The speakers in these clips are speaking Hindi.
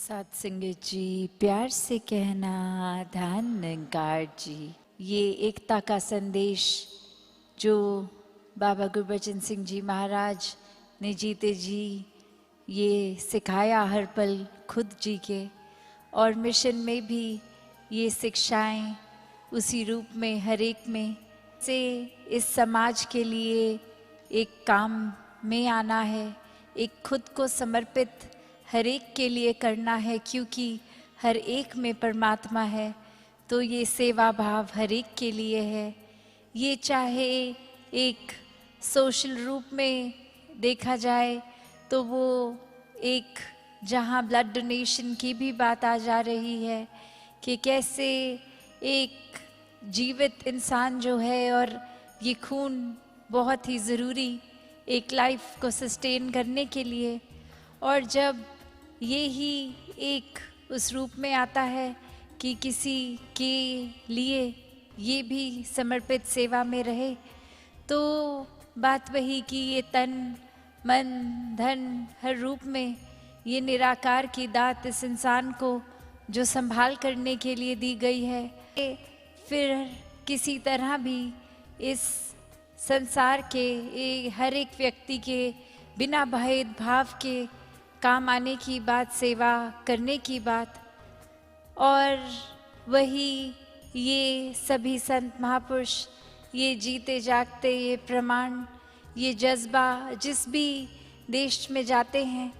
सत्संगत जी, प्यार से कहना ध्यान निरंकार जी। ये एकता का संदेश जो बाबा गुरबचन सिंह जी महाराज ने जीते जी ये सिखाया हर पल खुद जी के, और मिशन में भी ये शिक्षाएं उसी रूप में हर एक में से इस समाज के लिए एक काम में आना है, एक खुद को समर्पित हर एक के लिए करना है, क्योंकि हर एक में परमात्मा है। तो ये सेवा भाव हर एक के लिए है। ये चाहे एक सोशल रूप में देखा जाए तो वो एक जहाँ ब्लड डोनेशन की भी बात आ जा रही है कि कैसे एक जीवित इंसान जो है, और ये खून बहुत ही ज़रूरी एक लाइफ को सस्टेन करने के लिए, और जब ये ही एक उस रूप में आता है कि किसी के लिए ये भी समर्पित सेवा में रहे, तो बात वही कि ये तन मन धन हर रूप में ये निराकार की दात इस इंसान को जो संभाल करने के लिए दी गई है, फिर किसी तरह भी इस संसार के हर एक व्यक्ति के बिना भेदभाव के काम आने की बात, सेवा करने की बात। और वही ये सभी संत महापुरुष ये जीते जागते ये प्रमाण, ये जज्बा जिस भी देश में जाते हैं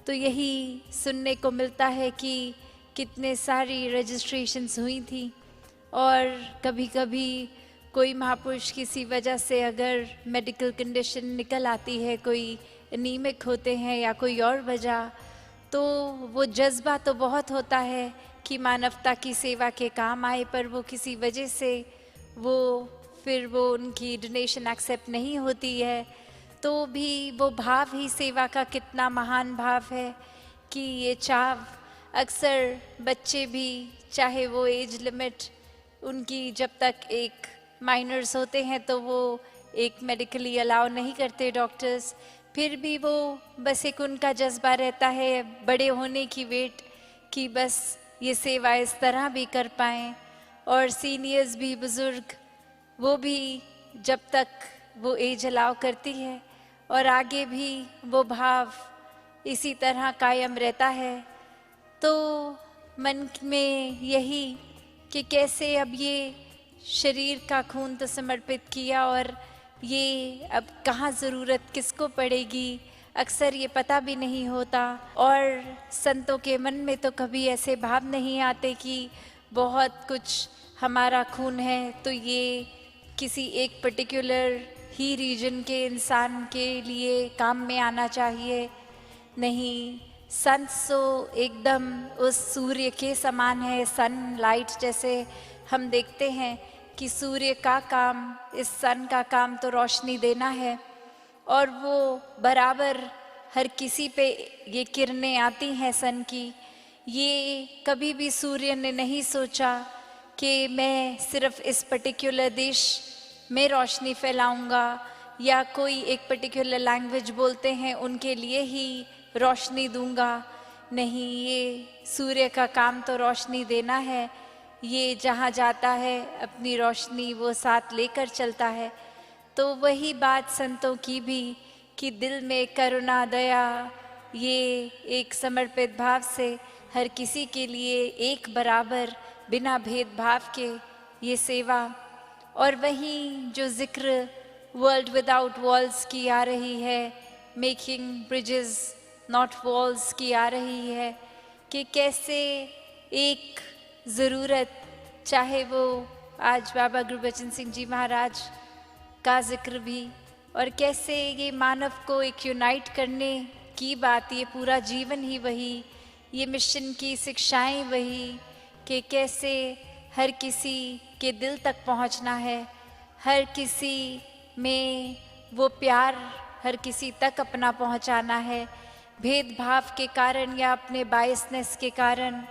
तो यही सुनने को मिलता है कि कितने सारी रजिस्ट्रेशंस हुई थी, और कभी कभी कोई महापुरुष किसी वजह से अगर मेडिकल कंडीशन निकल आती है, कोई एनीमिक होते हैं या कोई और वजह, तो वो जज्बा तो बहुत होता है कि मानवता की सेवा के काम आए, पर वो किसी वजह से फिर वो उनकी डोनेशन एक्सेप्ट नहीं होती है। तो भी वो भाव ही सेवा का कितना महान भाव है कि ये चाव अक्सर बच्चे भी, चाहे वो एज लिमिट उनकी जब तक एक माइनर्स होते हैं तो वो एक मेडिकली अलाउ नहीं करते डॉक्टर्स, फिर भी वो बस एक उनका जज्बा रहता है बड़े होने की वेट कि बस ये सेवा इस तरह भी कर पाएँ। और सीनियर्स भी, बुज़ुर्ग, वो भी जब तक वो एज अलाउ करती है और आगे भी वो भाव इसी तरह कायम रहता है। तो मन में यही कि कैसे अब ये शरीर का खून तो समर्पित किया, और ये अब कहाँ ज़रूरत किसको पड़ेगी, अक्सर ये पता भी नहीं होता। और संतों के मन में तो कभी ऐसे भाव नहीं आते कि बहुत कुछ हमारा खून है तो ये किसी एक पर्टिकुलर ही रीजन के इंसान के लिए काम में आना चाहिए। नहीं, सन सो एकदम उस सूर्य के समान है, सनलाइट जैसे हम देखते हैं कि सूर्य का काम, इस सन का काम तो रोशनी देना है, और वो बराबर हर किसी पे ये किरणें आती हैं सन की। ये कभी भी सूर्य ने नहीं सोचा कि मैं सिर्फ इस पर्टिकुलर देश में रोशनी फैलाऊंगा, या कोई एक पर्टिकुलर लैंग्वेज बोलते हैं उनके लिए ही रोशनी दूंगा। नहीं, ये सूर्य का काम तो रोशनी देना है। ये जहाँ जाता है अपनी रोशनी वो साथ लेकर चलता है। तो वही बात संतों की भी कि दिल में करुणा दया, ये एक समर्पित भाव से हर किसी के लिए एक बराबर बिना भेदभाव के ये सेवा। और वहीं जो जिक्र वर्ल्ड विदाउट वॉल्स की आ रही है, मेकिंग ब्रिजेस नॉट वॉल्स की आ रही है, कि कैसे एक ज़रूरत, चाहे वो आज बाबा गुरबचन सिंह जी महाराज का जिक्र भी, और कैसे ये मानव को एक यूनाइट करने की बात, ये पूरा जीवन ही वही, ये मिशन की शिक्षाएं वही, कि कैसे हर किसी के दिल तक पहुंचना है, हर किसी में वो प्यार हर किसी तक अपना पहुंचाना है। भेदभाव के कारण या अपने बायसनेस के कारण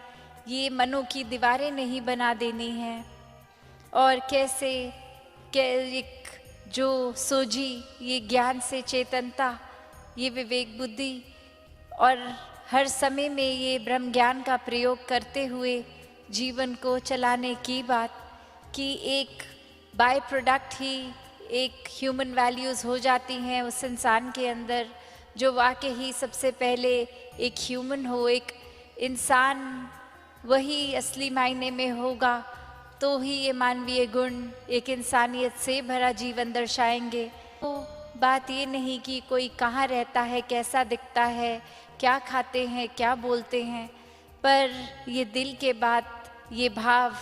ये मनों की दीवारें नहीं बना देनी है। और कैसे एक जो सोझी, ये ज्ञान से चेतनता, ये विवेक बुद्धि, और हर समय में ये ब्रह्म ज्ञान का प्रयोग करते हुए जीवन को चलाने की बात, कि एक बाय प्रोडक्ट ही एक ह्यूमन वैल्यूज़ हो जाती हैं उस इंसान के अंदर, जो वाकई ही सबसे पहले एक ह्यूमन हो, एक इंसान वही असली मायने में होगा, तो ही ये मानवीय गुण एक इंसानियत से भरा जीवन दर्शाएंगे। तो बात ये नहीं कि कोई कहाँ रहता है, कैसा दिखता है, क्या खाते हैं, क्या बोलते हैं, पर ये दिल के बात, ये भाव,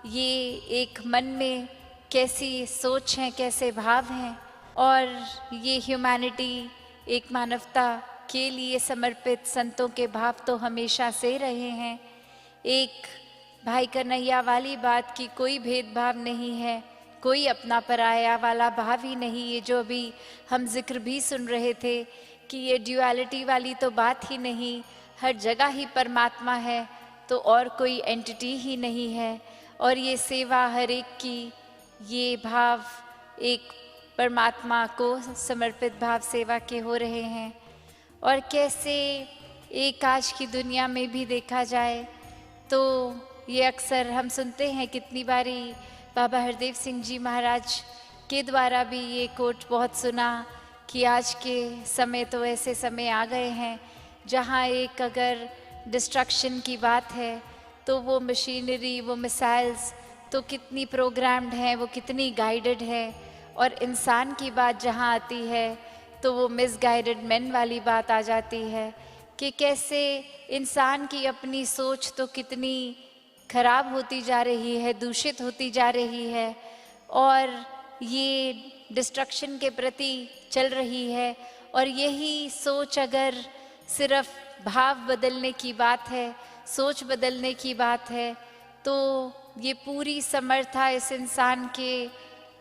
ये एक मन में कैसी सोच है, कैसे भाव हैं, और ये ह्यूमैनिटी, एक मानवता के लिए समर्पित संतों के भाव तो हमेशा से रहे हैं। एक भाई कन्हैया वाली बात की कोई भेदभाव नहीं है, कोई अपना पराया वाला भाव ही नहीं। ये जो अभी हम जिक्र भी सुन रहे थे कि ये ड्यूअलिटी वाली तो बात ही नहीं, हर जगह ही परमात्मा है, तो और कोई एंटिटी ही नहीं है। और ये सेवा हर एक की, ये भाव एक परमात्मा को समर्पित भाव सेवा के हो रहे हैं। और कैसे एक आज की दुनिया में भी देखा जाए तो ये अक्सर हम सुनते हैं, कितनी बारी बाबा हरदेव सिंह जी महाराज के द्वारा भी ये कोट बहुत सुना कि आज के समय तो ऐसे समय आ गए हैं जहाँ एक अगर डिस्ट्रक्शन की बात है तो वो मशीनरी, वो मिसाइल्स तो कितनी प्रोग्राम्ड हैं, वो कितनी गाइडेड है, और इंसान की बात जहाँ आती है तो वो मिसगाइडेड मैन वाली बात आ जाती है कि कैसे इंसान की अपनी सोच तो कितनी खराब होती जा रही है, दूषित होती जा रही है, और ये डिस्ट्रक्शन के प्रति चल रही है। और यही सोच अगर सिर्फ भाव बदलने की बात है, सोच बदलने की बात है, तो ये पूरी समर्था इस इंसान के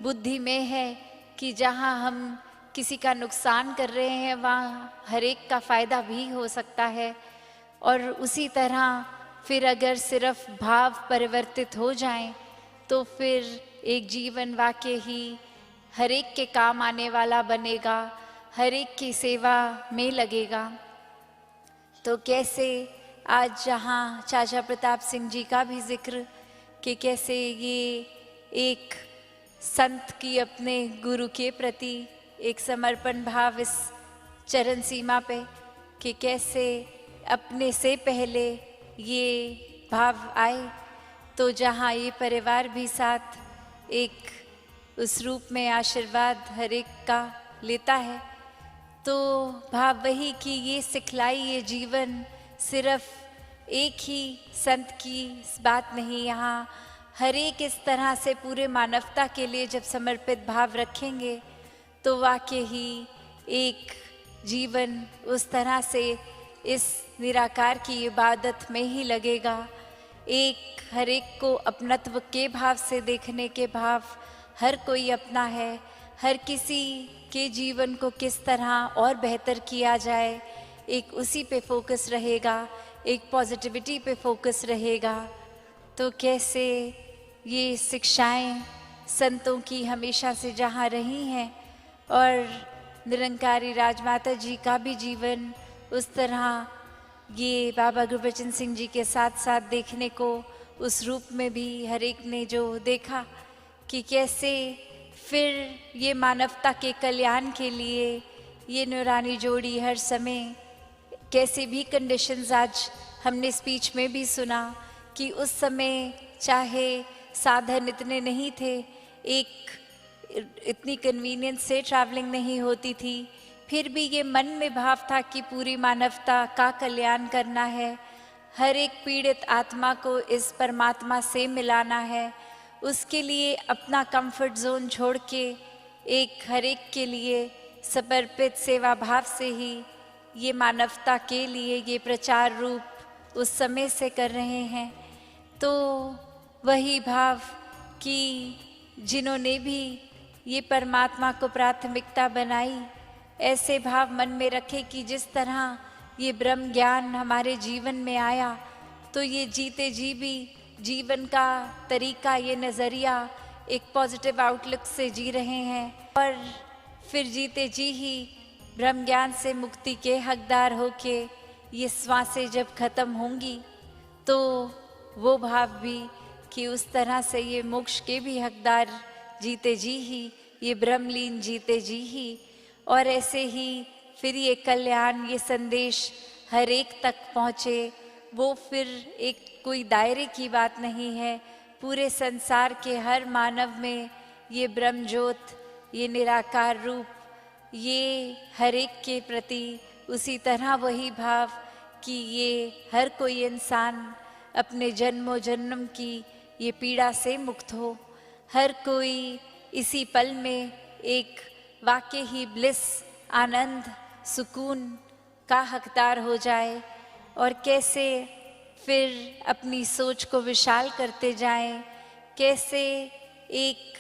बुद्धि में है कि जहाँ हम किसी का नुकसान कर रहे हैं वहाँ हर एक का फ़ायदा भी हो सकता है। और उसी तरह फिर अगर सिर्फ भाव परिवर्तित हो जाएं तो फिर एक जीवन वाकई ही हर एक के काम आने वाला बनेगा, हर एक की सेवा में लगेगा। तो कैसे आज जहाँ चाचा प्रताप सिंह जी का भी जिक्र कि कैसे ये एक संत की अपने गुरु के प्रति एक समर्पण भाव इस चरण सीमा पे, कि कैसे अपने से पहले ये भाव आए, तो जहाँ ये परिवार भी साथ एक उस रूप में आशीर्वाद हर एक का लेता है, तो भाव वही कि ये सिखलाई, ये जीवन सिर्फ एक ही संत की बात नहीं, यहाँ हर एक इस तरह से पूरे मानवता के लिए जब समर्पित भाव रखेंगे तो वाकई ही एक जीवन उस तरह से इस निराकार की इबादत में ही लगेगा। एक हर एक को अपनत्व के भाव से देखने के भाव, हर कोई अपना है, हर किसी के जीवन को किस तरह और बेहतर किया जाए, एक उसी पे फोकस रहेगा, एक पॉजिटिविटी पे फोकस रहेगा। तो कैसे ये शिक्षाएं संतों की हमेशा से जहाँ रही हैं, और निरंकारी राजमाता जी का भी जीवन उस तरह ये बाबा गुरबचन सिंह जी के साथ साथ देखने को उस रूप में भी हर एक ने जो देखा कि कैसे फिर ये मानवता के कल्याण के लिए ये नूरानी जोड़ी हर समय कैसे भी कंडीशंस, आज हमने स्पीच में भी सुना कि उस समय चाहे साधन इतने नहीं थे, एक इतनी कन्वीनियंस से ट्रैवलिंग नहीं होती थी, फिर भी ये मन में भाव था कि पूरी मानवता का कल्याण करना है, हर एक पीड़ित आत्मा को इस परमात्मा से मिलाना है, उसके लिए अपना कंफर्ट जोन छोड़ के एक हर एक के लिए समर्पित सेवा भाव से ही ये मानवता के लिए ये प्रचार रूप उस समय से कर रहे हैं। तो वही भाव कि जिन्होंने भी ये परमात्मा को प्राथमिकता बनाई, ऐसे भाव मन में रखे कि जिस तरह ये ब्रह्म ज्ञान हमारे जीवन में आया तो ये जीते जी भी जीवन का तरीका, ये नज़रिया एक पॉजिटिव आउटलुक से जी रहे हैं, और फिर जीते जी ही ब्रह्म ज्ञान से मुक्ति के हकदार होके ये श्वासें जब खत्म होंगी तो वो भाव भी कि उस तरह से ये मोक्ष के भी हकदार जीते जी ही, ये ब्रह्मलीन जीते जी ही, और ऐसे ही फिर ये कल्याण, ये संदेश हर एक तक पहुँचे। वो फिर एक कोई दायरे की बात नहीं है, पूरे संसार के हर मानव में ये ब्रह्म ज्योत, ये निराकार रूप, ये हर एक के प्रति उसी तरह वही भाव कि ये हर कोई इंसान अपने जन्मों जन्म की ये पीड़ा से मुक्त हो, हर कोई इसी पल में एक वाकई ही ब्लिस, आनंद, सुकून का हकदार हो जाए, और कैसे फिर अपनी सोच को विशाल करते जाएं, कैसे एक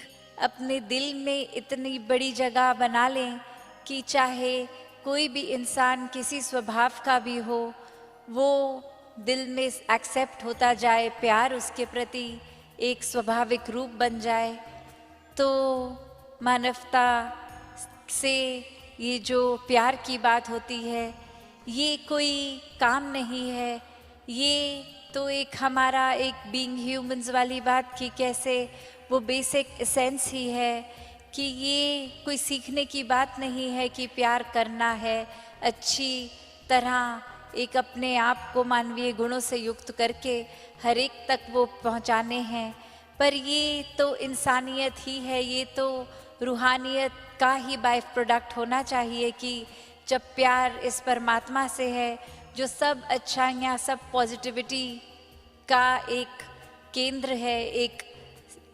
अपने दिल में इतनी बड़ी जगह बना लें कि चाहे कोई भी इंसान किसी स्वभाव का भी हो, वो दिल में एक्सेप्ट होता जाए, प्यार उसके प्रति एक स्वाभाविक रूप बन जाए। तो मानवता से ये जो प्यार की बात होती है, ये कोई काम नहीं है, ये तो एक हमारा एक बीइंग ह्यूमंस वाली बात की कैसे वो बेसिक एसेंस ही है कि ये कोई सीखने की बात नहीं है कि प्यार करना है, अच्छी तरह एक अपने आप को मानवीय गुणों से युक्त करके हर एक तक वो पहुंचाने हैं। पर ये तो इंसानियत ही है, ये तो रूहानियत का ही बाय प्रोडक्ट होना चाहिए कि जब प्यार इस परमात्मा से है जो सब अच्छाइयाँ, सब पॉजिटिविटी का एक केंद्र है, एक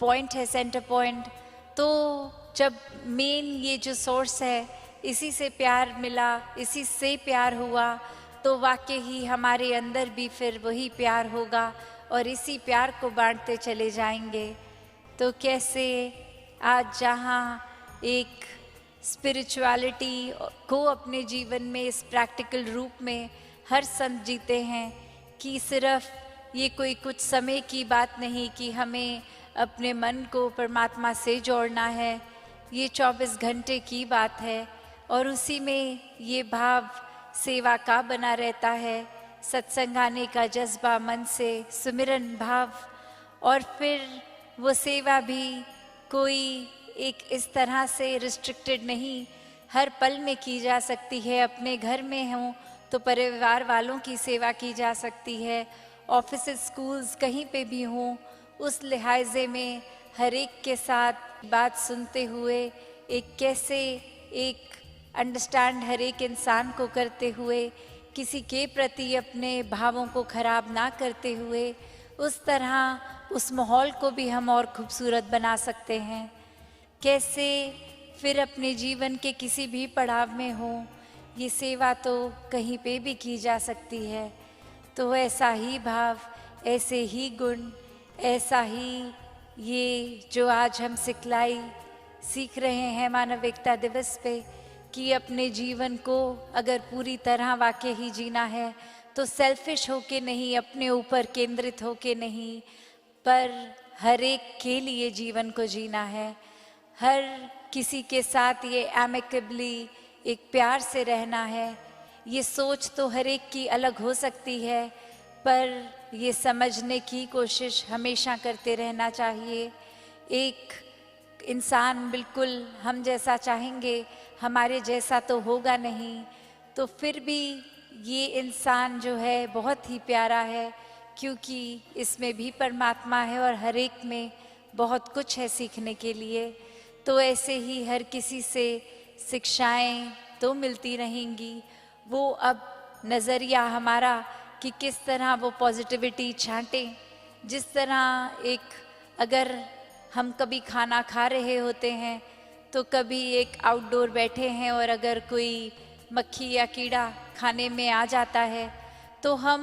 पॉइंट है, सेंटर पॉइंट, तो जब मेन ये जो सोर्स है इसी से प्यार मिला, इसी से प्यार हुआ, तो वाकई ही हमारे अंदर भी फिर वही प्यार होगा और इसी प्यार को बांटते चले जाएंगे। तो कैसे आज जहाँ एक स्पिरिचुअलिटी को अपने जीवन में इस प्रैक्टिकल रूप में हर संत जीते हैं कि सिर्फ ये कोई कुछ समय की बात नहीं कि हमें अपने मन को परमात्मा से जोड़ना है, ये 24 घंटे की बात है और उसी में ये भाव सेवा का बना रहता है, सत्संग आने का जज्बा मन से, सुमिरन भाव, और फिर वो सेवा भी कोई एक इस तरह से रिस्ट्रिक्टेड नहीं, हर पल में की जा सकती है। अपने घर में हो तो परिवार वालों की सेवा की जा सकती है, ऑफिस, स्कूल्स, कहीं पे भी हों, उस लिहाजे में हर एक के साथ बात सुनते हुए एक कैसे एक अंडरस्टैंड हर एक इंसान को करते हुए, किसी के प्रति अपने भावों को खराब ना करते हुए, उस तरह उस माहौल को भी हम और खूबसूरत बना सकते हैं। कैसे फिर अपने जीवन के किसी भी पड़ाव में हो, ये सेवा तो कहीं पे भी की जा सकती है। तो ऐसा ही भाव, ऐसे ही गुण, ऐसा ही ये जो आज हम सिखलाई सीख रहे हैं मानव एकता दिवस पे कि अपने जीवन को अगर पूरी तरह वाकई ही जीना है तो सेल्फिश होके नहीं, अपने ऊपर केंद्रित होके नहीं, पर हर एक के लिए जीवन को जीना है, हर किसी के साथ ये एमिकेबली एक प्यार से रहना है। ये सोच तो हर एक की अलग हो सकती है, पर ये समझने की कोशिश हमेशा करते रहना चाहिए। एक इंसान बिल्कुल हम जैसा चाहेंगे, हमारे जैसा तो होगा नहीं, तो फिर भी ये इंसान जो है बहुत ही प्यारा है, क्योंकि इसमें भी परमात्मा है और हर एक में बहुत कुछ है सीखने के लिए। तो ऐसे ही हर किसी से शिक्षाएं तो मिलती रहेंगी, वो अब नज़रिया हमारा कि किस तरह वो पॉजिटिविटी छांटें। जिस तरह एक अगर हम कभी खाना खा रहे होते हैं तो कभी एक आउटडोर बैठे हैं और अगर कोई मक्खी या कीड़ा खाने में आ जाता है तो हम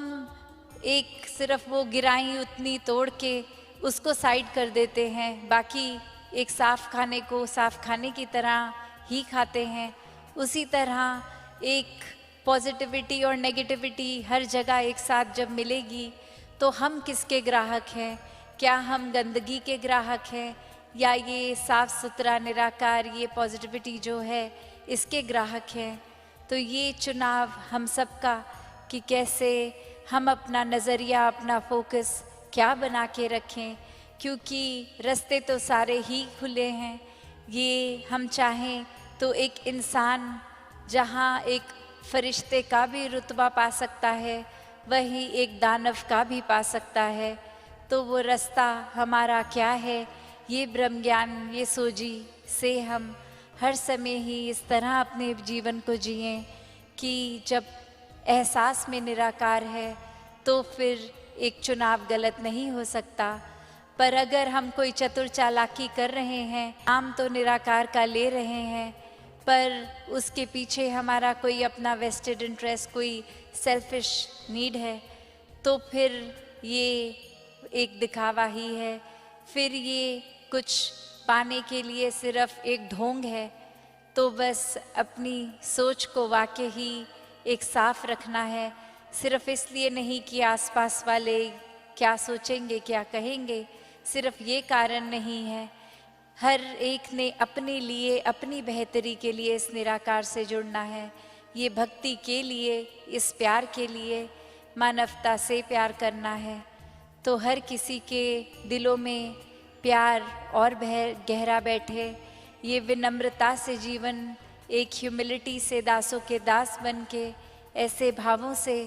एक सिर्फ वो गिराई उतनी तोड़ के उसको साइड कर देते हैं, बाकी एक साफ़ खाने को साफ़ खाने की तरह ही खाते हैं। उसी तरह एक पॉजिटिविटी और नेगेटिविटी हर जगह एक साथ जब मिलेगी तो हम किसके ग्राहक हैं? क्या हम गंदगी के ग्राहक हैं या ये साफ़ सुथरा निराकार ये पॉजिटिविटी जो है इसके ग्राहक हैं? तो ये चुनाव हम सबका कि कैसे हम अपना नज़रिया, अपना फोकस क्या बना के रखें, क्योंकि रास्ते तो सारे ही खुले हैं। ये हम चाहें तो एक इंसान जहाँ एक फरिश्ते का भी रुतबा पा सकता है, वही एक दानव का भी पा सकता है। तो वो रास्ता हमारा क्या है, ये ब्रह्म ज्ञान, ये सोजी से हम हर समय ही इस तरह अपने जीवन को जिएं कि जब एहसास में निराकार है तो फिर एक चुनाव गलत नहीं हो सकता। पर अगर हम कोई चतुर चालाकी कर रहे हैं, नाम तो निराकार का ले रहे हैं, पर उसके पीछे हमारा कोई अपना वेस्टेड इंटरेस्ट, कोई सेल्फिश नीड है, तो फिर ये एक दिखावा ही है। फिर ये कुछ पाने के लिए सिर्फ एक ढोंग है। तो बस अपनी सोच को वाकई ही एक साफ रखना है, सिर्फ इसलिए नहीं कि आसपास वाले क्या सोचेंगे, क्या कहेंगे, सिर्फ ये कारण नहीं है। हर एक ने अपने लिए, अपनी बेहतरी के लिए इस निराकार से जुड़ना है। ये भक्ति के लिए, इस प्यार के लिए, मानवता से प्यार करना है। तो हर किसी के दिलों में प्यार और गहरा बैठे, ये विनम्रता से जीवन, एक ह्यूमिलिटी से दासों के दास बन के, ऐसे भावों से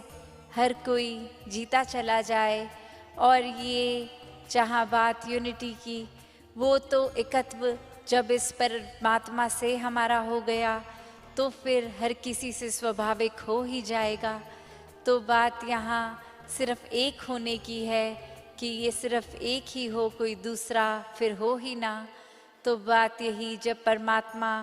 हर कोई जीता चला जाए। और ये जहाँ बात यूनिटी की, वो तो एकत्व जब इस परमात्मा से हमारा हो गया तो फिर हर किसी से स्वाभाविक हो ही जाएगा। तो बात यहाँ सिर्फ एक होने की है कि ये सिर्फ एक ही हो, कोई दूसरा फिर हो ही ना। तो बात यही, जब परमात्मा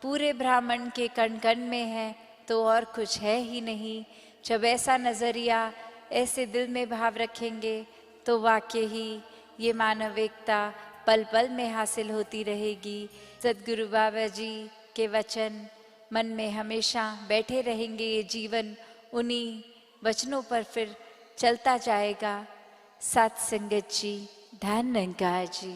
पूरे ब्रह्मांड के कण कण में है तो और कुछ है ही नहीं। जब ऐसा नज़रिया, ऐसे दिल में भाव रखेंगे तो वाकई ही ये मानव एकता पल पल में हासिल होती रहेगी। सद्गुरु बाबा जी के वचन मन में हमेशा बैठे रहेंगे। ये जीवन उन्हीं वचनों पर फिर चलता जाएगा। सत्संगत जी, धन निरंकार जी।